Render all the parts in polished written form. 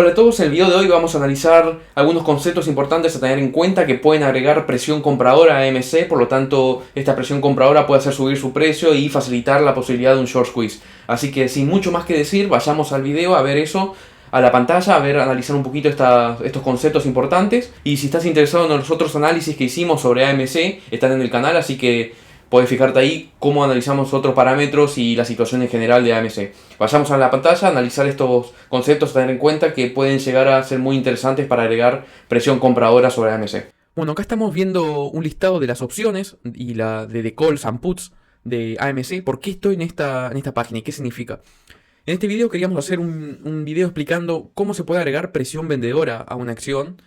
Hola a todos, en el video de hoy vamos a analizar algunos conceptos importantes a tener en cuenta que pueden agregar presión compradora a AMC, por lo tanto esta presión compradora puede hacer subir su precio y facilitar la posibilidad de un short squeeze. Así que sin mucho más que decir, vayamos al video a ver eso, a la pantalla, analizar un poquito estos conceptos importantes. Y si estás interesado en los otros análisis que hicimos sobre AMC, están en el canal, así que puedes fijarte ahí cómo analizamos otros parámetros y la situación en general de AMC. Vayamos a la pantalla a analizar estos conceptos, a tener en cuenta que pueden llegar a ser muy interesantes para agregar presión compradora sobre AMC. Bueno, acá estamos viendo un listado de las opciones y de calls and puts de AMC. ¿Por qué estoy en esta página y qué significa? En este video queríamos hacer un video explicando cómo se puede agregar presión vendedora a una acción,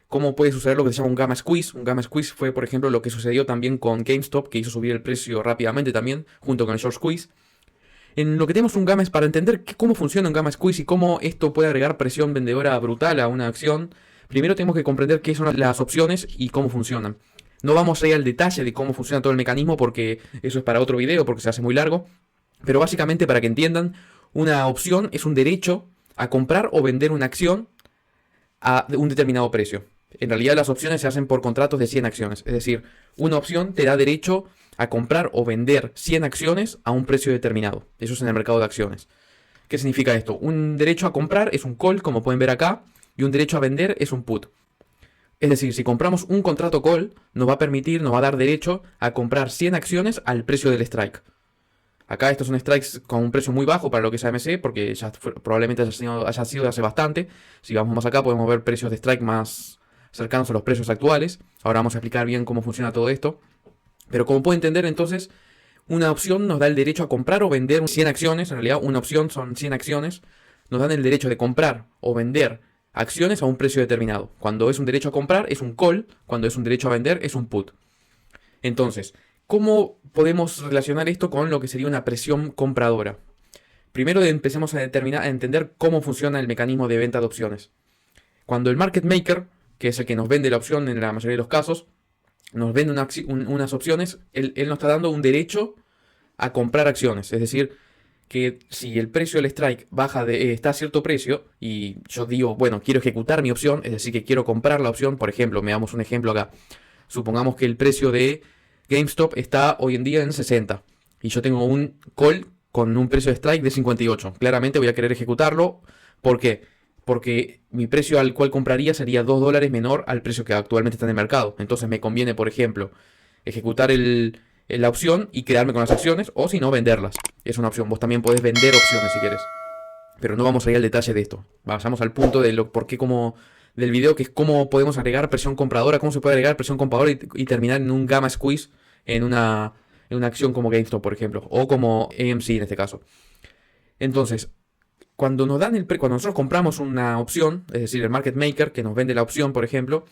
cómo puede suceder lo que se llama un gamma squeeze. Un gamma squeeze fue, por ejemplo, lo que sucedió también con GameStop, que hizo subir el precio rápidamente también, junto con el short squeeze. En lo que tenemos un gamma es para entender cómo funciona un gamma squeeze y cómo esto puede agregar presión vendedora brutal a una acción. Primero tenemos que comprender qué son las opciones y cómo funcionan. No vamos a ir al detalle de cómo funciona todo el mecanismo porque eso es para otro video, porque se hace muy largo. Pero básicamente, para que entiendan, una opción es un derecho a comprar o vender una acción a un determinado precio. En realidad las opciones se hacen por contratos de 100 acciones. Es decir, una opción te da derecho a comprar o vender 100 acciones a un precio determinado. Eso es en el mercado de acciones. ¿Qué significa esto? Un derecho a comprar es un call, como pueden ver acá, y un derecho a vender es un put. Es decir, si compramos un contrato call, nos va a dar derecho a comprar 100 acciones al precio del strike. Acá estos son strikes con un precio muy bajo para lo que es AMC, porque ya probablemente haya sido hace bastante. Si vamos más acá podemos ver precios de strike más cercanos a los precios actuales. Ahora vamos a explicar bien cómo funciona todo esto. Pero como pueden entender, entonces, una opción nos da el derecho a comprar o vender 100 acciones. En realidad, una opción son 100 acciones. Nos dan el derecho de comprar o vender acciones a un precio determinado. Cuando es un derecho a comprar, es un call. Cuando es un derecho a vender, es un put. Entonces, ¿cómo podemos relacionar esto con lo que sería una presión compradora? Primero empecemos a entender cómo funciona el mecanismo de venta de opciones. Cuando el market maker, que es el que nos vende la opción en la mayoría de los casos, nos vende unas opciones, él nos está dando un derecho a comprar acciones. Es decir, que si el precio del strike está a cierto precio y yo digo, bueno, quiero ejecutar mi opción, es decir, que quiero comprar la opción, por ejemplo, me damos un ejemplo acá. Supongamos que el precio de GameStop está hoy en día en 60 y yo tengo un call con un precio de strike de 58. Claramente voy a querer ejecutarlo. ¿Por qué? Porque mi precio al cual compraría sería $2 menor al precio que actualmente está en el mercado. Entonces me conviene, por ejemplo, ejecutar la opción y quedarme con las acciones, o si no, venderlas. Es una opción. Vos también podés vender opciones si querés. Pero no vamos a ir al detalle de esto. Vayamos al punto de del video, que es cómo podemos agregar presión compradora, cómo se puede agregar presión compradora y terminar en un gamma squeeze en una acción como GameStop, por ejemplo, o como AMC en este caso. Entonces, cuando nosotros compramos una opción, es decir, el market maker que nos vende la opción, por ejemplo,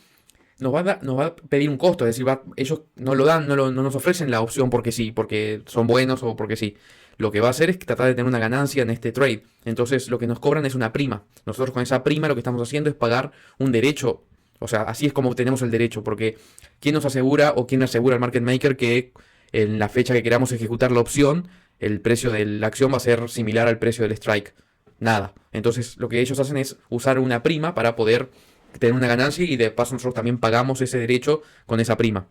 nos va a pedir un costo. Es decir, ellos no lo dan, no nos ofrecen la opción porque sí, porque son buenos o porque sí. Lo que va a hacer es tratar de tener una ganancia en este trade. Entonces lo que nos cobran es una prima. Nosotros con esa prima lo que estamos haciendo es pagar un derecho. O sea, así es como obtenemos el derecho, porque ¿quién nos asegura o quién asegura al market maker que en la fecha que queramos ejecutar la opción, el precio de la acción va a ser similar al precio del strike? Nada. Entonces lo que ellos hacen es usar una prima para poder tener una ganancia, y de paso nosotros también pagamos ese derecho con esa prima.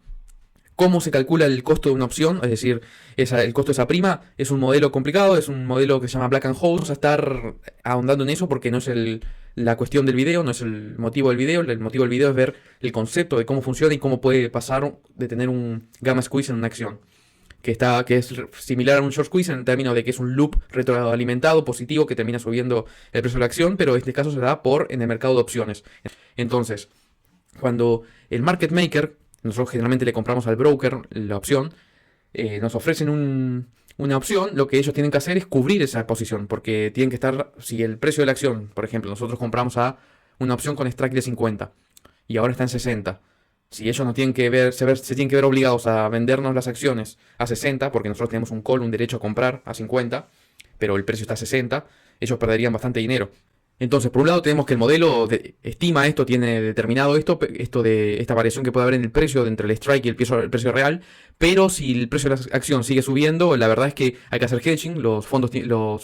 ¿Cómo se calcula el costo de una opción? Es decir, el costo de esa prima es un modelo complicado, es un modelo que se llama Black and Scholes. Vamos a estar ahondando en eso porque no es la cuestión del video, no es el motivo del video. El motivo del video es ver el concepto de cómo funciona y cómo puede pasar de tener un gamma squeeze en una acción. Que es similar a un short squeeze en el término de que es un loop retroalimentado positivo que termina subiendo el precio de la acción, pero en este caso se da en el mercado de opciones. Entonces, cuando el market maker, nosotros generalmente le compramos al broker la opción, nos ofrecen una opción, lo que ellos tienen que hacer es cubrir esa posición, porque tienen que estar, si el precio de la acción, por ejemplo, nosotros compramos a una opción con strike de 50 y ahora está en 60. Si ellos se tienen que ver obligados a vendernos las acciones a 60, porque nosotros tenemos un call, un derecho a comprar a 50, pero el precio está a 60, ellos perderían bastante dinero. Entonces, por un lado tenemos que el modelo estima esto, tiene determinado esto de esta variación que puede haber en el precio entre el strike y el precio real, pero si el precio de la acción sigue subiendo, la verdad es que hay que hacer hedging, los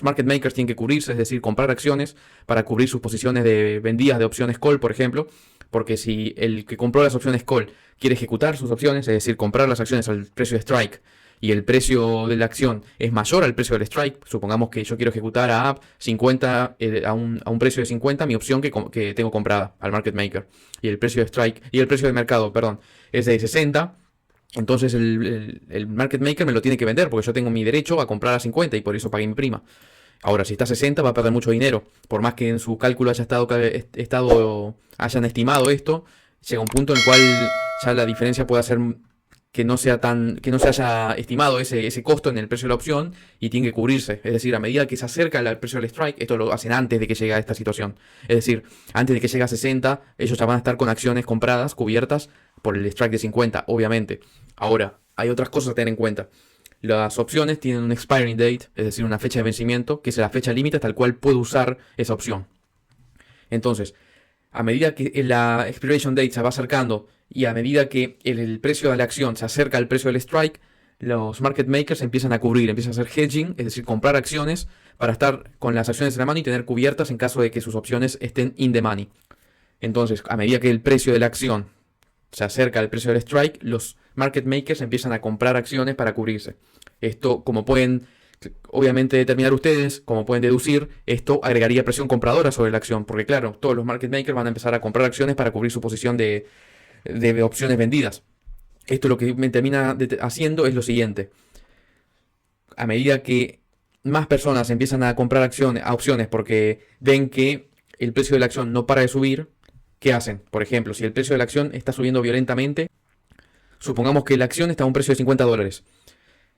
market makers tienen que cubrirse, es decir, comprar acciones para cubrir sus posiciones de vendidas de opciones call, por ejemplo, porque si el que compró las opciones call quiere ejecutar sus opciones, es decir, comprar las acciones al precio de strike, y el precio de la acción es mayor al precio del strike, supongamos que yo quiero ejecutar a 50, a un precio de 50 mi opción que tengo comprada al market maker, y el precio de strike, y el precio de mercado, perdón, es de 60, entonces el market maker me lo tiene que vender, porque yo tengo mi derecho a comprar a 50 y por eso pagué mi prima. Ahora, si está a 60 va a perder mucho dinero, por más que en su cálculo hayan estimado esto, llega un punto en el cual ya la diferencia puede ser que no se haya estimado ese costo en el precio de la opción y tiene que cubrirse. Es decir, a medida que se acerca al precio del strike, esto lo hacen antes de que llegue a esta situación. Es decir, antes de que llegue a 60, ellos ya van a estar con acciones compradas, cubiertas por el strike de 50, obviamente. Ahora, hay otras cosas a tener en cuenta. Las opciones tienen un expiring date, es decir, una fecha de vencimiento, que es la fecha límite hasta la cual puedo usar esa opción. Entonces, a medida que la expiration date se va acercando y a medida que el precio de la acción se acerca al precio del strike, los market makers empiezan a cubrir, empiezan a hacer hedging, es decir, comprar acciones para estar con las acciones en la mano y tener cubiertas en caso de que sus opciones estén in the money. Entonces, a medida que el precio de la acción se acerca al precio del strike, los market makers empiezan a comprar acciones para cubrirse. Esto, como pueden obviamente determinar ustedes, como pueden deducir, esto agregaría presión compradora sobre la acción, porque claro, todos los market makers van a empezar a comprar acciones para cubrir su posición de opciones vendidas. Esto lo que me termina haciendo es lo siguiente: a medida que más personas empiezan a comprar opciones porque ven que el precio de la acción no para de subir, ¿qué hacen? Por ejemplo, si el precio de la acción está subiendo violentamente, supongamos que la acción está a un precio de $50.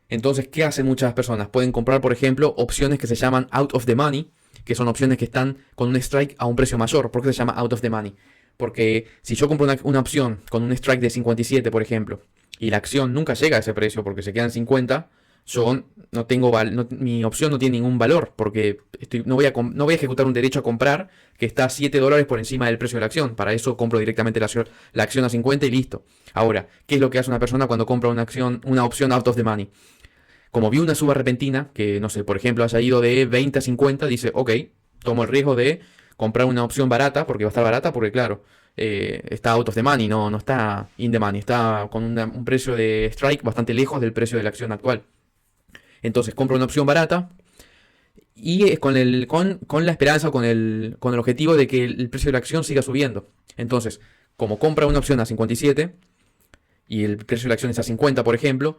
Entonces, ¿qué hacen muchas personas? Pueden comprar, por ejemplo, opciones que se llaman out of the money, que son opciones que están con un strike a un precio mayor. ¿Por qué se llama out of the money? Porque si yo compro una opción con un strike de 57, por ejemplo, y la acción nunca llega a ese precio porque se quedan 50, yo no tengo mi opción no tiene ningún valor, porque no voy a ejecutar un derecho a comprar que está $7 por encima del precio de la acción. Para eso compro directamente la acción a 50 y listo. Ahora, ¿qué es lo que hace una persona cuando compra una opción out of the money? Como vio una suba repentina, que no sé, por ejemplo, haya ido de 20 a 50, dice, ok, tomo el riesgo de comprar una opción barata, porque va a estar barata, porque claro, está out of the money, no está in the money, está con un precio de strike bastante lejos del precio de la acción actual. Entonces compro una opción barata y es con la esperanza, con el objetivo de que el precio de la acción siga subiendo. Entonces, como compra una opción a 57 y el precio de la acción es a 50, por ejemplo,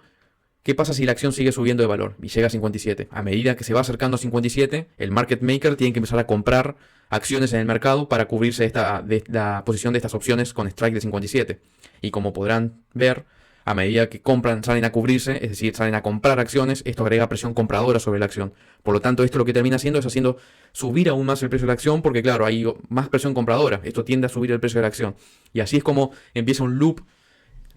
¿qué pasa si la acción sigue subiendo de valor y llega a 57? A medida que se va acercando a 57, el market maker tiene que empezar a comprar acciones en el mercado para cubrirse de la posición de estas opciones con strike de 57. Y como podrán ver, a medida que salen a cubrirse, es decir, salen a comprar acciones, esto agrega presión compradora sobre la acción. Por lo tanto, esto lo que termina haciendo es haciendo subir aún más el precio de la acción, porque claro, hay más presión compradora. Esto tiende a subir el precio de la acción. Y así es como empieza un loop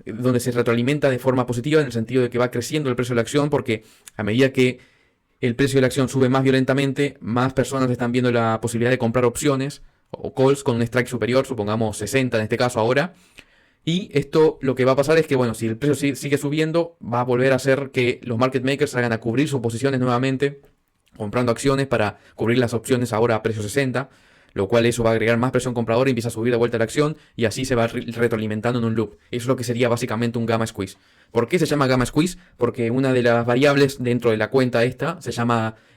donde se retroalimenta de forma positiva, en el sentido de que va creciendo el precio de la acción, porque a medida que el precio de la acción sube más violentamente, más personas están viendo la posibilidad de comprar opciones o calls con un strike superior, supongamos 60 en este caso ahora. Y esto lo que va a pasar es que, bueno, si el precio sigue subiendo, va a volver a hacer que los market makers salgan a cubrir sus posiciones nuevamente, comprando acciones para cubrir las opciones ahora a precio 60, lo cual eso va a agregar más presión compradora y empieza a subir de vuelta la acción y así se va retroalimentando en un loop. Eso es lo que sería básicamente un gamma squeeze. ¿Por qué se llama gamma squeeze? Porque una de las variables dentro de la cuenta esta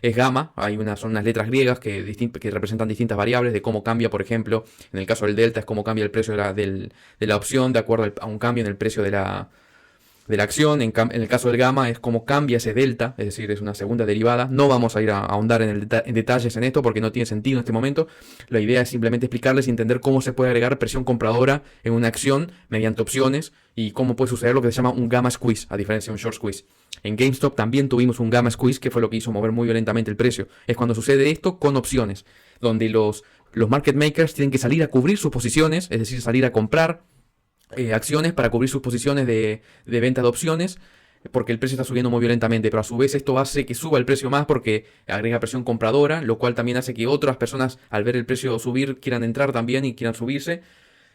es gamma. Son unas letras griegas que representan distintas variables de cómo cambia, por ejemplo, en el caso del delta es cómo cambia el precio de la opción de acuerdo a un cambio en el precio de la acción. En el caso del gamma es cómo cambia ese delta, es decir, es una segunda derivada. No vamos a ir a ahondar en detalles en esto porque no tiene sentido en este momento. La idea es simplemente explicarles y entender cómo se puede agregar presión compradora en una acción mediante opciones y cómo puede suceder lo que se llama un gamma squeeze, a diferencia de un short squeeze. En GameStop también tuvimos un gamma squeeze, que fue lo que hizo mover muy violentamente el precio. Es cuando sucede esto con opciones, donde los market makers tienen que salir a cubrir sus posiciones, es decir, salir a comprar acciones para cubrir sus posiciones de venta de opciones porque el precio está subiendo muy violentamente, pero a su vez esto hace que suba el precio más porque agrega presión compradora, lo cual también hace que otras personas al ver el precio subir quieran entrar también y quieran subirse.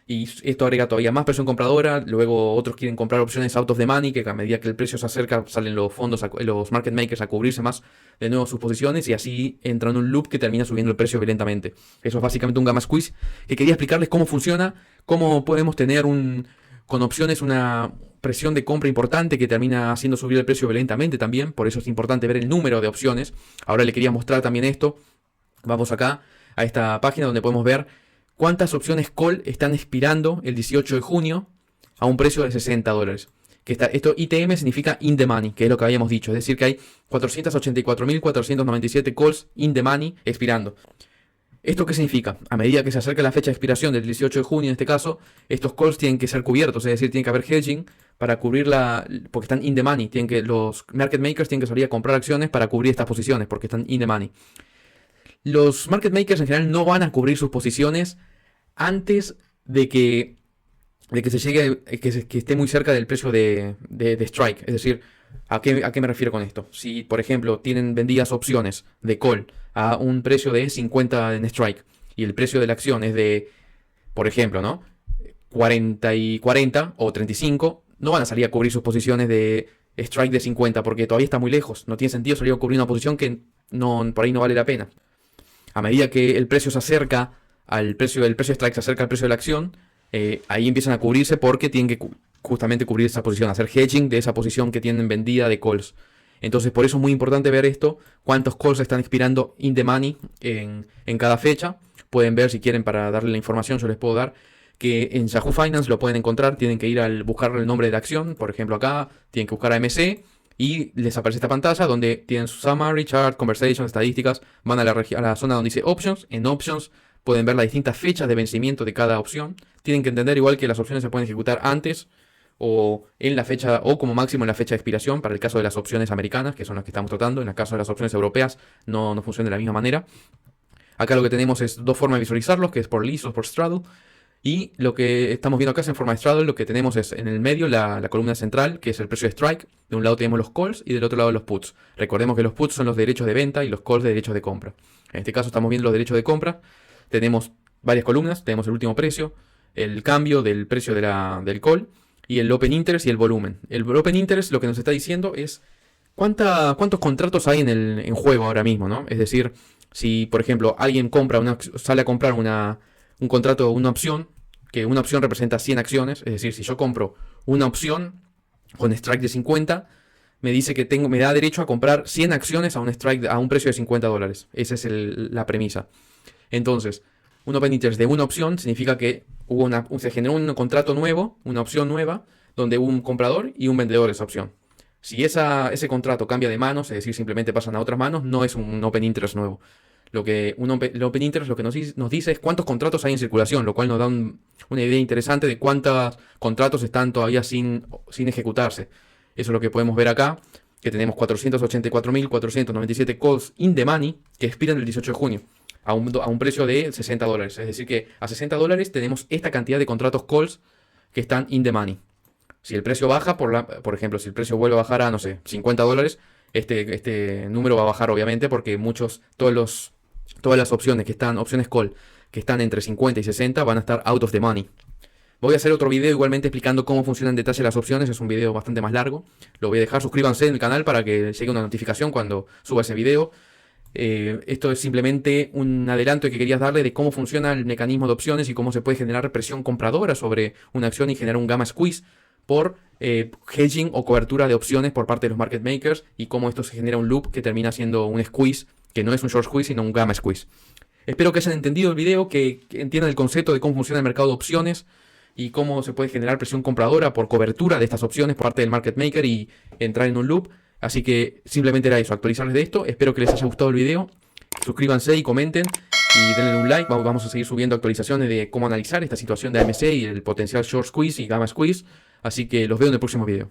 Y esto agrega todavía más presión compradora. Luego otros quieren comprar opciones out of the money, que a medida que el precio se acerca salen los fondos, los market makers a cubrirse más de nuevo sus posiciones y así entra en un loop que termina subiendo el precio violentamente. Eso es básicamente un gamma squeeze que quería explicarles cómo funciona, cómo podemos tener con opciones una presión de compra importante que termina haciendo subir el precio violentamente también. Por eso es importante ver el número de opciones. Ahora le quería mostrar también esto. Vamos acá a esta página donde podemos ver cuántas opciones call están expirando el 18 de junio a un precio de $60. Esto ITM significa in the money, que es lo que habíamos dicho. Es decir, que hay 484.497 calls in the money expirando. ¿Esto qué significa? A medida que se acerca la fecha de expiración del 18 de junio, en este caso, estos calls tienen que ser cubiertos, es decir, tiene que haber hedging para cubrirla, porque están in the money. Los market makers tienen que salir a comprar acciones para cubrir estas posiciones, porque están in the money. Los market makers en general no van a cubrir sus posiciones antes de que se llegue, que esté muy cerca del precio de strike. Es decir, ¿a qué me refiero con esto? Si, por ejemplo, tienen vendidas opciones de call a un precio de 50 en strike y el precio de la acción es de, por ejemplo, ¿no? 40 y 40 o 35, no van a salir a cubrir sus posiciones de strike de 50 porque todavía está muy lejos. No tiene sentido salir a cubrir una posición que por ahí no vale la pena. A medida que el precio se acerca al precio, el precio strike se acerca al precio de la acción, ahí empiezan a cubrirse porque tienen que justamente cubrir esa posición, hacer hedging de esa posición que tienen vendida de calls. Entonces por eso es muy importante ver esto, cuántos calls están expirando in the money en cada fecha. Pueden ver si quieren, para darle la información yo les puedo dar que en Yahoo Finance lo pueden encontrar, tienen que ir al buscar el nombre de la acción, por ejemplo acá, tienen que buscar AMC y les aparece esta pantalla donde tienen su summary, chart, conversation, estadísticas, van a la zona donde dice options, en options pueden ver las distintas fechas de vencimiento de cada opción. Tienen que entender igual que las opciones se pueden ejecutar antes o en la fecha, o como máximo en la fecha de expiración, para el caso de las opciones americanas, que son las que estamos tratando. En el caso de las opciones europeas no funciona de la misma manera. Acá lo que tenemos es dos formas de visualizarlos, que es por lease o por straddle. Y lo que estamos viendo acá es en forma de straddle. Lo que tenemos es en el medio la columna central, que es el precio de strike. De un lado tenemos los calls y del otro lado los puts. Recordemos que los puts son los derechos de venta y los calls de derechos de compra. En este caso estamos viendo los derechos de compra. Tenemos varias columnas, tenemos el último precio, el cambio del precio del call y el open interest y el volumen. El open interest lo que nos está diciendo es cuántos contratos hay en juego ahora mismo, ¿no? Es decir, si por ejemplo alguien sale a comprar un contrato, una opción, que una opción representa 100 acciones, es decir, si yo compro una opción con strike de 50, me dice que me da derecho a comprar 100 acciones a un strike a un precio de $50. Esa es la premisa. Entonces, un open interest de una opción significa que se generó un contrato nuevo, una opción nueva, donde hubo un comprador y un vendedor de esa opción. Si ese contrato cambia de manos, es decir, simplemente pasan a otras manos, no es un open interest nuevo. El open interest lo que nos dice es cuántos contratos hay en circulación, lo cual nos da una idea interesante de cuántos contratos están todavía sin ejecutarse. Eso es lo que podemos ver acá, que tenemos 484.497 calls in the money que expiran el 18 de junio. A un precio de $60. Es decir que a $60 tenemos esta cantidad de contratos calls que están in the money. Si el precio baja, por ejemplo, si el precio vuelve a bajar a, no sé, $50, este número va a bajar obviamente porque todas las opciones opciones call que están entre 50 y 60 van a estar out of the money. Voy a hacer otro video igualmente explicando cómo funcionan en detalle las opciones, es un video bastante más largo. Lo voy a dejar, suscríbanse en el canal para que llegue una notificación cuando suba ese video. Esto es simplemente un adelanto que querías darle de cómo funciona el mecanismo de opciones y cómo se puede generar presión compradora sobre una acción y generar un gamma squeeze por hedging o cobertura de opciones por parte de los market makers, y cómo esto se genera un loop que termina siendo un squeeze, que no es un short squeeze sino un gamma squeeze. Espero que hayan entendido el video, que entiendan el concepto de cómo funciona el mercado de opciones y cómo se puede generar presión compradora por cobertura de estas opciones por parte del market maker y entrar en un loop. Así que simplemente era eso, actualizarles de esto. Espero que les haya gustado el video. Suscríbanse y comenten y denle un like. Vamos a seguir subiendo actualizaciones de cómo analizar esta situación de AMC y el potencial short squeeze y gamma squeeze. Así que los veo en el próximo video.